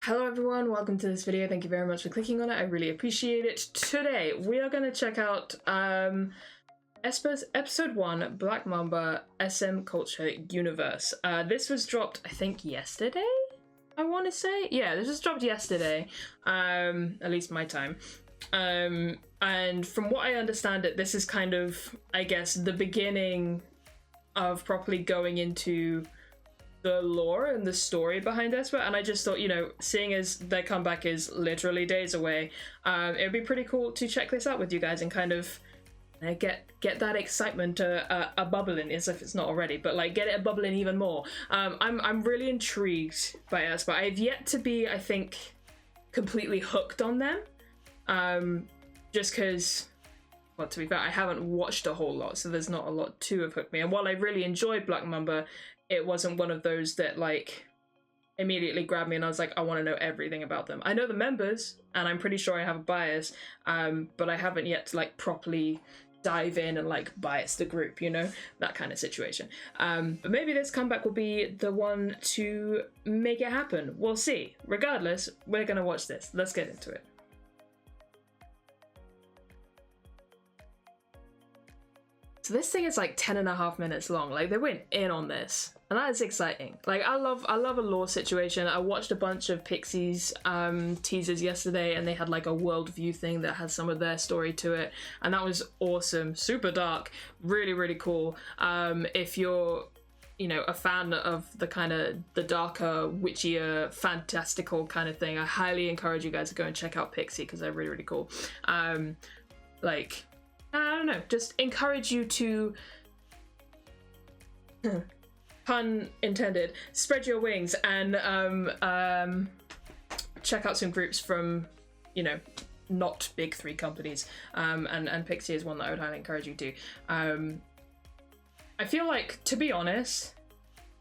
Hello everyone, welcome to this video. Thank you very much for clicking on it. I really appreciate it. Today we are going to check out AESPA's episode 1, Black Mamba SM Culture Universe. This was dropped, I think, yesterday? I want to say? Yeah, this was dropped yesterday, at least my time. And from what I understand it, this is kind of, I guess, the beginning of properly going into the lore and the story behind AESPA, and I just thought, you know, seeing as their comeback is literally days away, it would be pretty cool to check this out with you guys and kind of get that excitement a bubbling, as if it's not already, but like get it bubbling even more. I'm really intrigued by AESPA. I've yet to be, I think, completely hooked on them, just because, well, to be fair, I haven't watched a whole lot, so there's not a lot to have hooked me. And while I really enjoyed Black Mamba, it wasn't one of those that like immediately grabbed me and I was like, I want to know everything about them. I know the members and I'm pretty sure I have a bias, but I haven't yet to like properly dive in and like bias the group, you know, that kind of situation. But maybe this comeback will be the one to make it happen. We'll see. Regardless, we're gonna watch this. Let's get into it. So this thing is like 10.5 minutes long. Like they went in on this, and that is exciting. Like I love a lore situation. I watched a bunch of Pixies teasers yesterday, and they had like a worldview thing that has some of their story to it, and that was awesome. Super dark, really cool. If you're, you know, a fan of the kind of the darker, witchier, fantastical kind of thing, I highly encourage you guys to go and check out Pixie because they're really cool. Like, I don't know, just encourage you to, pun intended, spread your wings and check out some groups from, you know, not big 3 companies. And Pixie is one that I would highly encourage you to. I feel like, to be honest,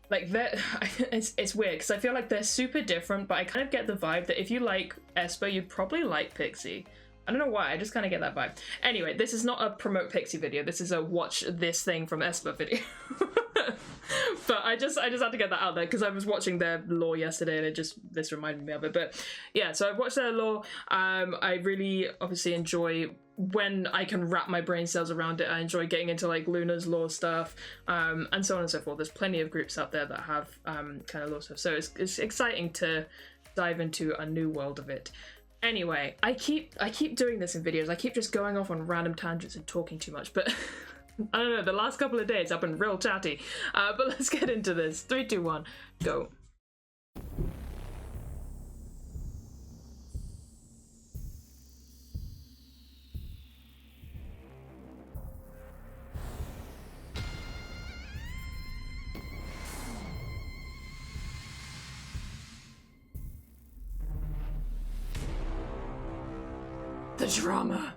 like it's weird because I feel like they're super different, but I kind of get the vibe that if you like AESPA, you'd probably like Pixie. I don't know why, I just kind of get that vibe. Anyway, this is not a promote Pixie video, this is a watch this thing from AESPA video. But I just had to get that out there because I was watching their lore yesterday and this reminded me of it. But yeah, so I've watched their lore. I really obviously enjoy when I can wrap my brain cells around it. I enjoy getting into like Luna's lore stuff, and so on and so forth. There's plenty of groups out there that have kind of lore stuff, so it's exciting to dive into a new world of it. Anyway, I keep doing this in videos. I keep just going off on random tangents and talking too much, but I don't know, the last couple of days I've been real chatty. But let's get into this. 3, 2, 1, go. The drama.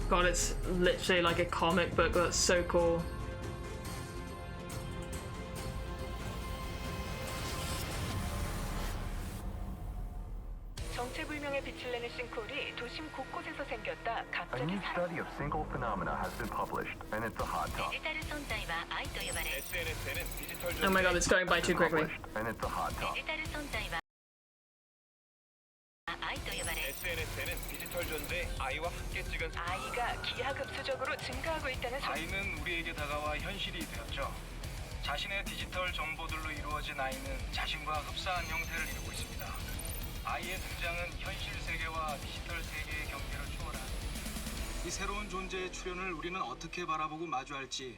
God, it's literally like a comic book. That's so cool. A new study of single phenomena has been published, and it's a hot topic. Oh my god, it's going by too quickly. And it's a hot topic. SNS에는 디지털 존재 아이와 함께 찍은 아이가 기하급수적으로 증가하고 있다는 소식. 아이는 우리에게 다가와 현실이 되었죠. 자신의 디지털 정보들로 이루어진 아이는 자신과 흡사한 형태를 이루고 있습니다. 아이의 등장은 현실 세계와 디지털 세계의 경계를 초월한 이 새로운 존재의 출현을 우리는 어떻게 바라보고 마주할지.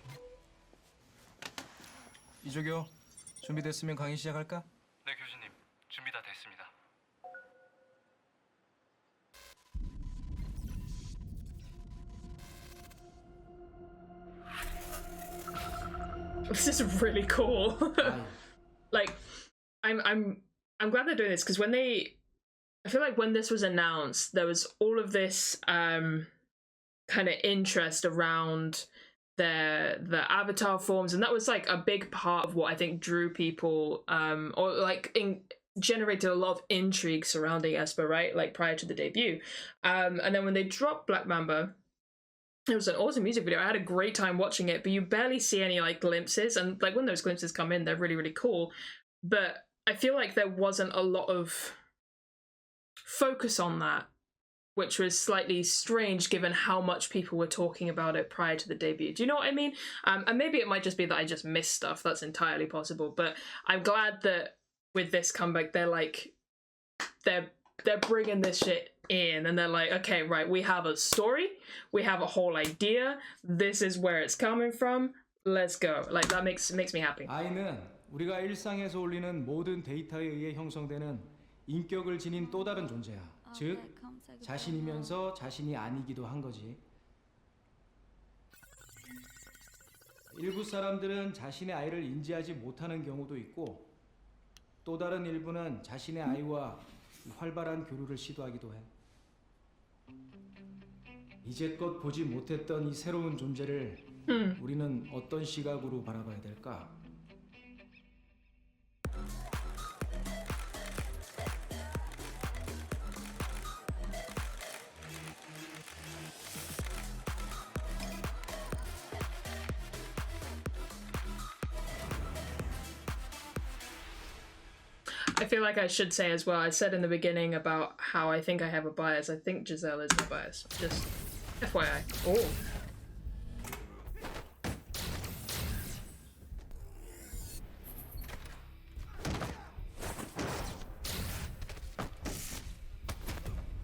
이조교, 준비됐으면 강의 시작할까? 네, 교수님. 준비 다 됐습니다. This is really cool. Like, I'm glad they're doing this because I feel like when this was announced, there was all of this kind of interest around their avatar forms, and that was like a big part of what I think drew people or like generated a lot of intrigue surrounding aespa, right, like prior to the debut. And then when they dropped Black Mamba, it was an awesome music video. I had a great time watching it, but you barely see any like glimpses, and like when those glimpses come in, they're really, really cool. But I feel like there wasn't a lot of focus on that, which was slightly strange given how much people were talking about it prior to the debut. Do you know what I mean? And maybe it might just be that I just missed stuff. That's entirely possible. But I'm glad that with this comeback, they're bringing this shit in, and they're like, okay, right, we have a story, we have a whole idea. This is where it's coming from. Let's go. Like that makes me happy. I는 우리가 일상에서 올리는 모든 데이터에 의해 형성되는 인격을 지닌 또 다른 존재야. 즉 자신이면서 자신이 아니기도 한 거지. 일부 사람들은 자신의 아이를 인지하지 못하는 경우도 있고, 또 다른 일부는 자신의 아이와 활발한 교류를 시도하기도 해. 이제껏 보지 못했던 이 새로운 존재를 우리는 어떤 시각으로 바라봐야 될까? I feel like I should say as well, I said in the beginning about how I think I have a bias. I think Giselle is my bias. Just FYI. Oh.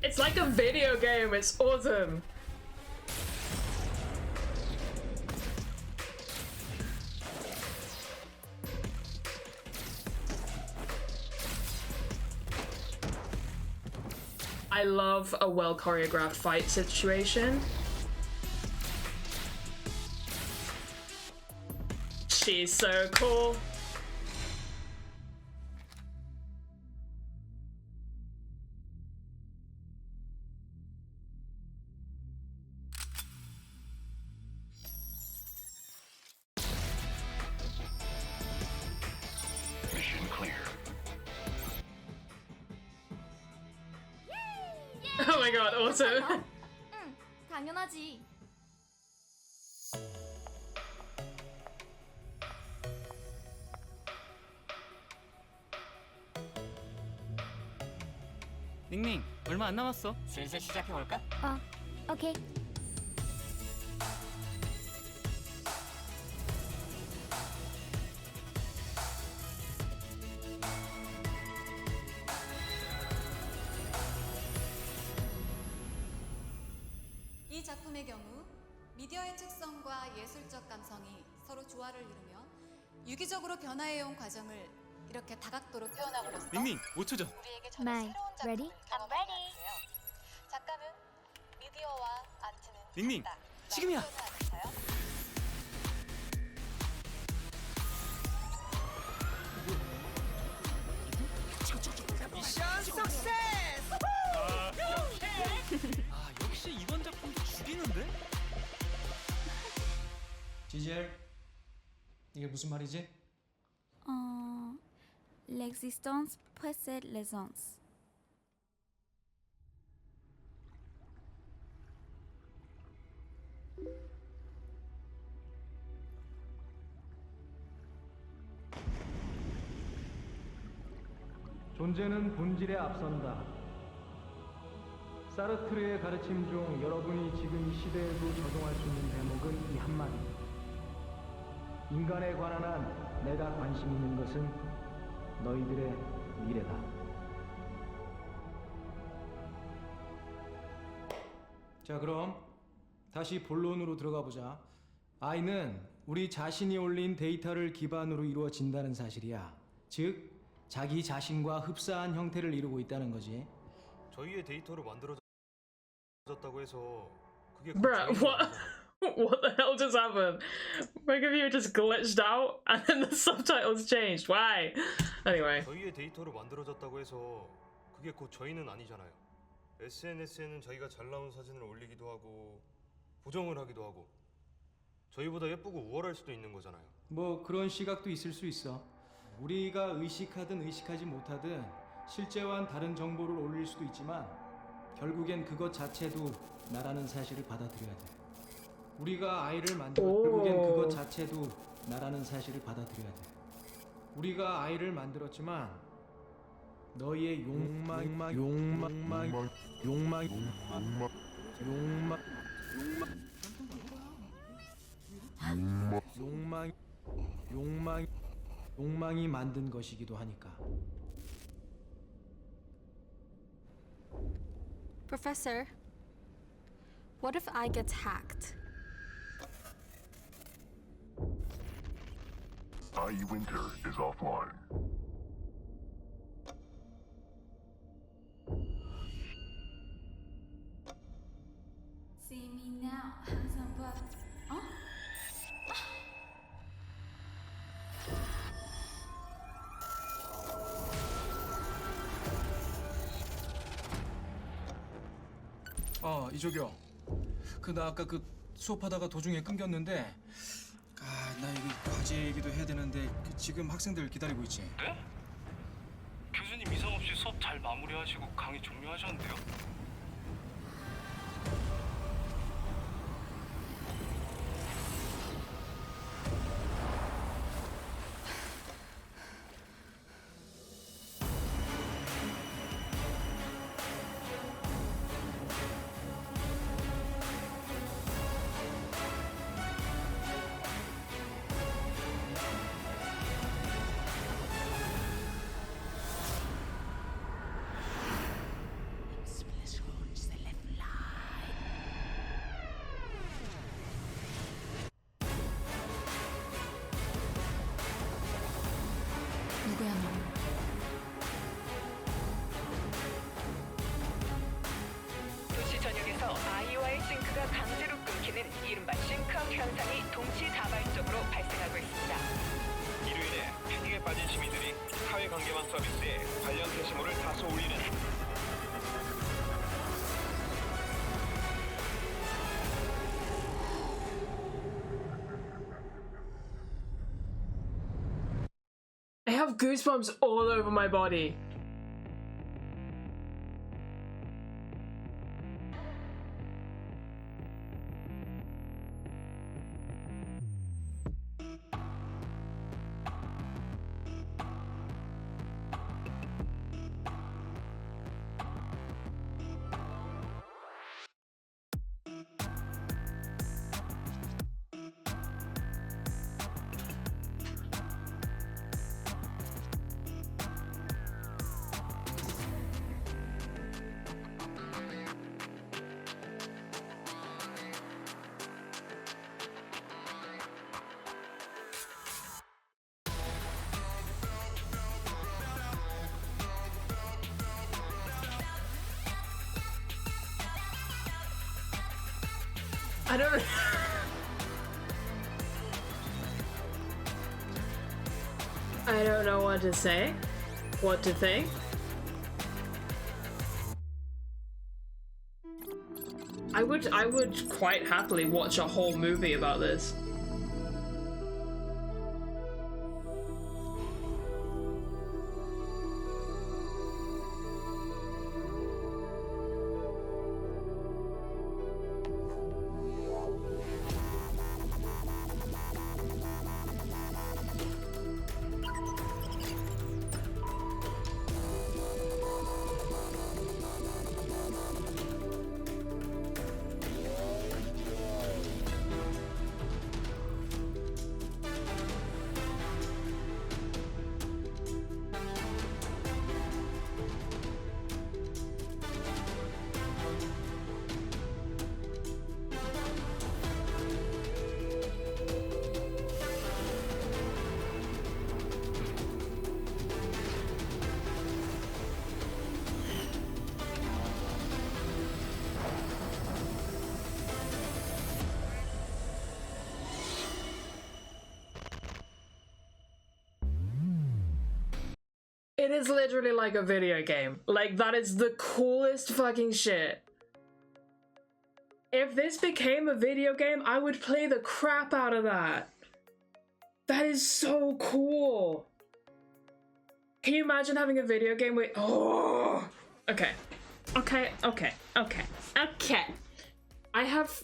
It's like a video game. It's awesome. I love a well choreographed fight situation. She's so cool. Mission clear. Oh my god, awesome. 응, 당연하지. 닝닝, 얼마 안 남았어. 슬슬 시작해볼까? 오케이. 이 작품의 경우 미디어의 특성과 예술적 감성이 서로 조화를 이루며 유기적으로 변화해온 과정을 이렇게 다각도로 표현함으로써 닝닝, 5초 전. 우리에게 전혀 My, 새로운 ready? 작품을 경험하게 하는데요. 작가는 미디어와 아트는 닝닝, 같다. 지금이야. 미션 석세스! 아, 역시 이번 작품도 죽이는데? 지젤, 이게 무슨 말이지? L'existence précède l'essence. 존재는 본질에 앞선다. 사르트르의 가르침 중 여러분이 지금 이 시대에도 적용할 수 있는 대목은 이 한마디. 인간에 관한 한 내가 관심 있는 것은 너희들의 미래다. 자, 그럼 다시 본론으로 들어가 보자. 아이는 우리 자신이 올린 데이터를 기반으로 이루어진다는 사실이야. 즉, 자기 자신과 흡사한 형태를 이루고 있다는 거지. 저희의 데이터로 만들어졌다고 해서 그게 Bruh, what? What the hell just happened? My computer just glitched out and then the subtitles changed. Why? Anyway. 저희의 데이터로 만들어졌다고 해서 그게 곧 저희는 아니잖아요. SNS에는 자기가 잘 나온 사진을 올리기도 하고 보정을 하기도 하고 저희보다 예쁘고 우월할 수도 있는 거잖아요. 뭐 그런 시각도 있을 수 있어. 우리가 의식하든 의식하지 못하든 실제와는 다른 정보를 올릴 수도 있지만 결국엔 그것 자체도 나라는 사실을 받아들여야 돼. 우리가 아이를 결국엔 그것 자체도 나라는 사실을 받아들여야 돼. 우리가 아이를 만들었지만 너희의 욕망이 만든 것이기도 하니까. Professor, what if I get hacked? IE Winter is offline. See me now, handsome but 어? 이쪽이요. 나 아까 수업하다가 도중에 끊겼는데 나 이거 과제 얘기도 해야 되는데 지금 학생들 기다리고 있지. 네? 교수님 이상 없이 수업 잘 마무리하시고 강의 종료하셨는데요? 누구야 너? 도시 전역에서 아이와의 싱크가 강제로 끊기는 이른바 싱크아웃 현상이 동시다발적으로 발생하고 있습니다. 이로 인해 패닉에 빠진 시민들이 사회관계망 서비스에 관련 게시물을 다소 올리는 I have goosebumps all over my body. I don't. I don't know what to say, what to think. I would quite happily watch a whole movie about this. It is literally like a video game. Like, that is the coolest fucking shit. If this became a video game, I would play the crap out of that. That is so cool. Can you imagine having a video game with, oh, okay. I have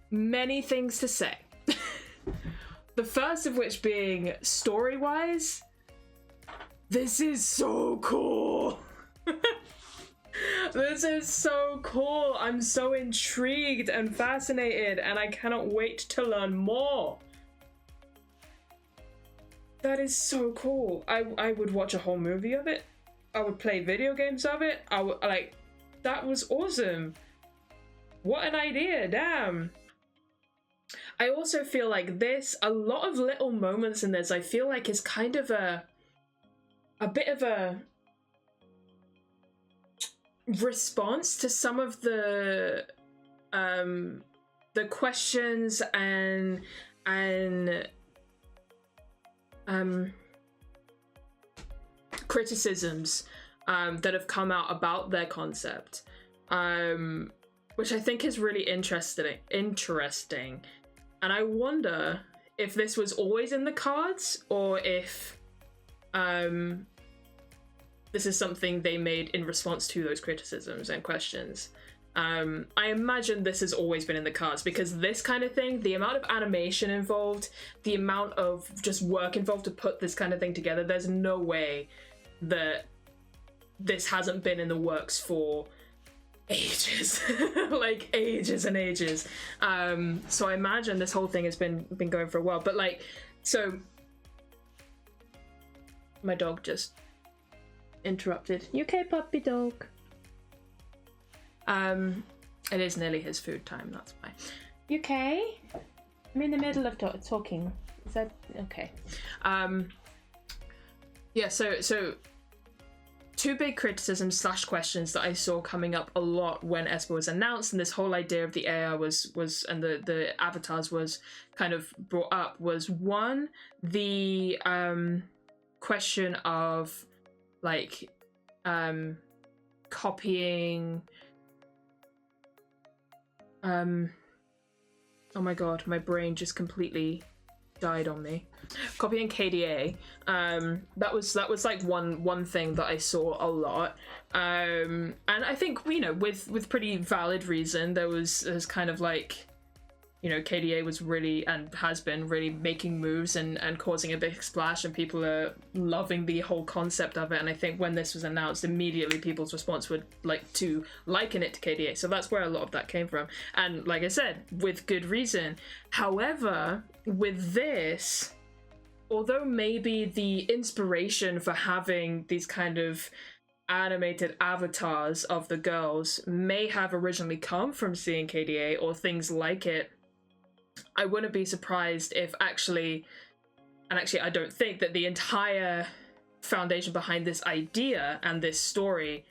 many things to say. The first of which being story-wise, this is so cool. This is so cool. I'm so intrigued and fascinated, and I cannot wait to learn more. That is so cool. I would watch a whole movie of it. I would play video games of it. I would, like, that was awesome. What an idea, damn. I also feel like this, a lot of little moments in this, I feel like is kind of a bit of a response to some of the questions and criticisms that have come out about their concept, which I think is really interesting. And I wonder if this was always in the cards, or if this is something they made in response to those criticisms and questions. I imagine this has always been in the cards, because this kind of thing, the amount of animation involved, the amount of just work involved to put this kind of thing together, there's no way that this hasn't been in the works for ages. Like ages and ages. So I imagine this whole thing has been going for a while. But like, so my dog just interrupted. You okay, puppy dog? It is nearly his food time, that's why. You okay? I'm in the middle of talking. Is that okay? Yeah, so two big criticisms / questions that I saw coming up a lot when AESPA was announced, and this whole idea of the AI was and the avatars was kind of brought up, was one, the question of like copying oh my god, my brain just completely died on me. Copying KDA. That was like one thing that I saw a lot. And I think, you know, with pretty valid reason, there was kind of like, you know, KDA was really, and has been really making moves and causing a big splash, and people are loving the whole concept of it. And I think when this was announced, immediately people's response would like to liken it to KDA. So that's where a lot of that came from. And like I said, with good reason. However, with this, although maybe the inspiration for having these kind of animated avatars of the girls may have originally come from seeing KDA or things like it, I wouldn't be surprised if actually I don't think that the entire foundation behind this idea and this story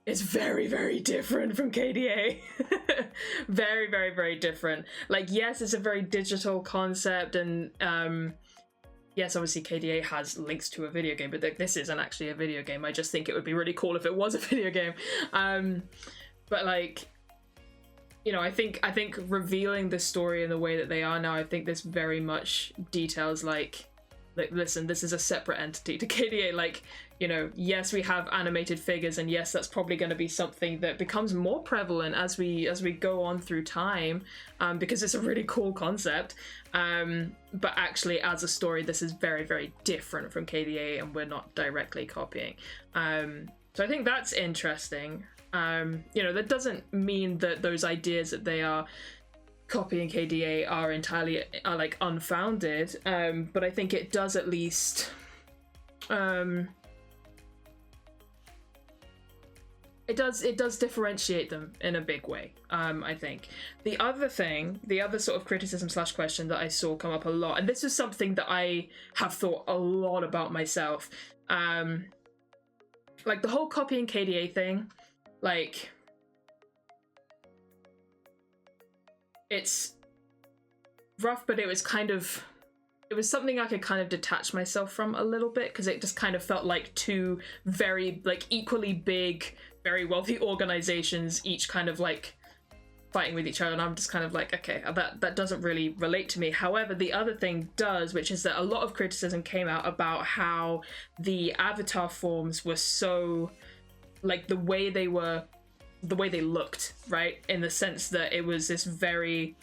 is very, very different from KDA. Very, very, very different. Like, yes, it's a very digital concept, and yes, obviously KDA has links to a video game, but this isn't actually a video game. I just think it would be really cool if it was a video game. But like, you know, I think revealing the story in the way that they are now, I think this very much details like listen, this is a separate entity to KDA. Like, you know, yes, we have animated figures, and yes, that's probably going to be something that becomes more prevalent as we go on through time, because it's a really cool concept. But actually, as a story, this is very, very different from KDA, and we're not directly copying. So I think that's interesting. You know, that doesn't mean that those ideas that they are copying KDA are entirely like unfounded, but I think it does at least it does differentiate them in a big way. I think the other sort of criticism / question that I saw come up a lot, and this is something that I have thought a lot about myself, like the whole copying KDA thing. Like, it's rough, but it was something I could kind of detach myself from a little bit, because it just kind of felt like two very like equally big, very wealthy organizations, each kind of like fighting with each other, and I'm just kind of like, okay, that doesn't really relate to me. However, the other thing does, which is that a lot of criticism came out about how the avatar forms were so, like, the way they looked, right? In the sense that it was this very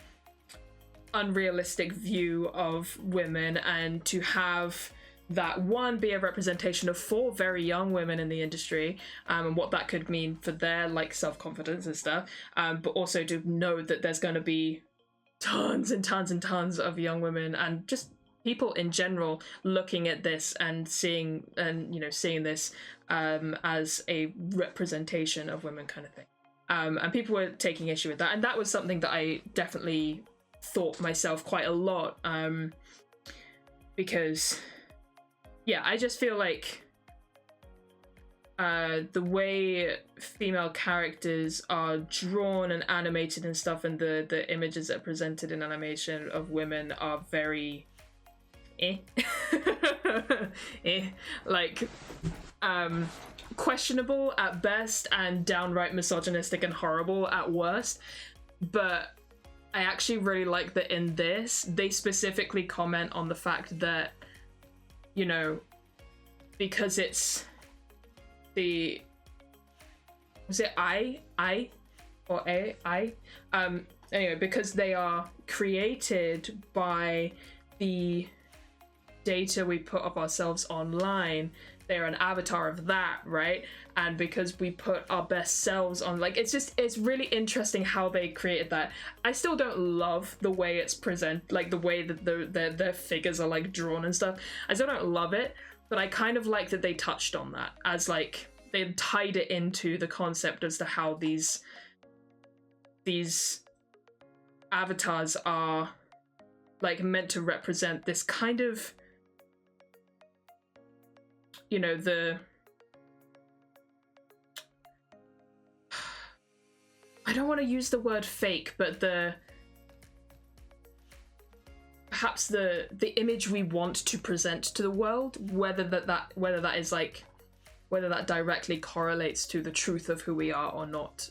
unrealistic view of women, and to have that one be a representation of 4 very young women in the industry, and what that could mean for their like self-confidence and stuff, but also to know that there's going to be tons and tons and tons of young women and just people in general looking at this and seeing this as a representation of women kind of thing, and people were taking issue with that, and that was something that I definitely thought myself quite a lot, because yeah, I just feel like the way female characters are drawn and animated and stuff, and the images that are presented in animation of women are very like questionable at best and downright misogynistic and horrible at worst. But I actually really like that in this they specifically comment on the fact that, you know, because it's the, was it I or A? Anyway, because they are created by the data we put of ourselves online, they're an avatar of that, right? And because we put our best selves on, like, it's really interesting how they created that. I still don't love the way it's like the way that their figures are like drawn and stuff. I still don't love it, but I kind of like that they touched on that, as like they tied it into the concept as to how these avatars are like meant to represent this kind of, you know, I don't want to use the word fake, but perhaps the image we want to present to the world, whether that directly correlates to the truth of who we are or not,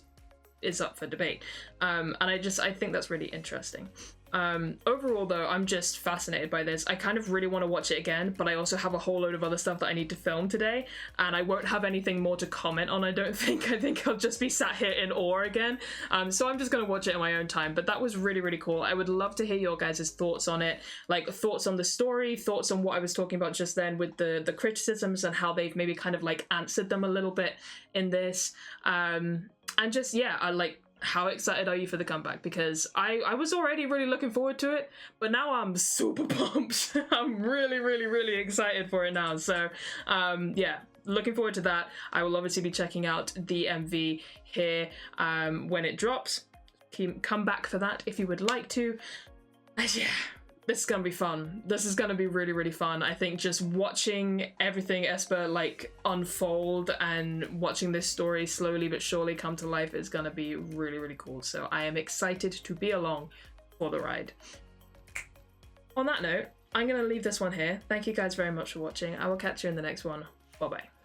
is up for debate. And I think that's really interesting. Overall though, I'm just fascinated by this. I kind of really want to watch it again, but I also have a whole load of other stuff that I need to film today, and I won't have anything more to comment on, I don't think. I think I'll just be sat here in awe again. So I'm just going to watch it in my own time, but that was really, really cool. I would love to hear your guys' thoughts on it, like thoughts on the story, thoughts on what I was talking about just then with the criticisms and how they've maybe kind of like answered them a little bit in this. And just, yeah, I like, how excited are you for the comeback? Because I was already really looking forward to it, but now I'm super pumped. I'm really, really, really excited for it now. So yeah, looking forward to that. I will obviously be checking out the MV here when it drops. Come back for that if you would like to. And yeah, this is gonna be fun. This is gonna be really, really fun. I think just watching everything AESPA like unfold and watching this story slowly but surely come to life is gonna be really, really cool. So I am excited to be along for the ride. On that note, I'm gonna leave this one here. Thank you guys very much for watching. I will catch you in the next one. Bye bye.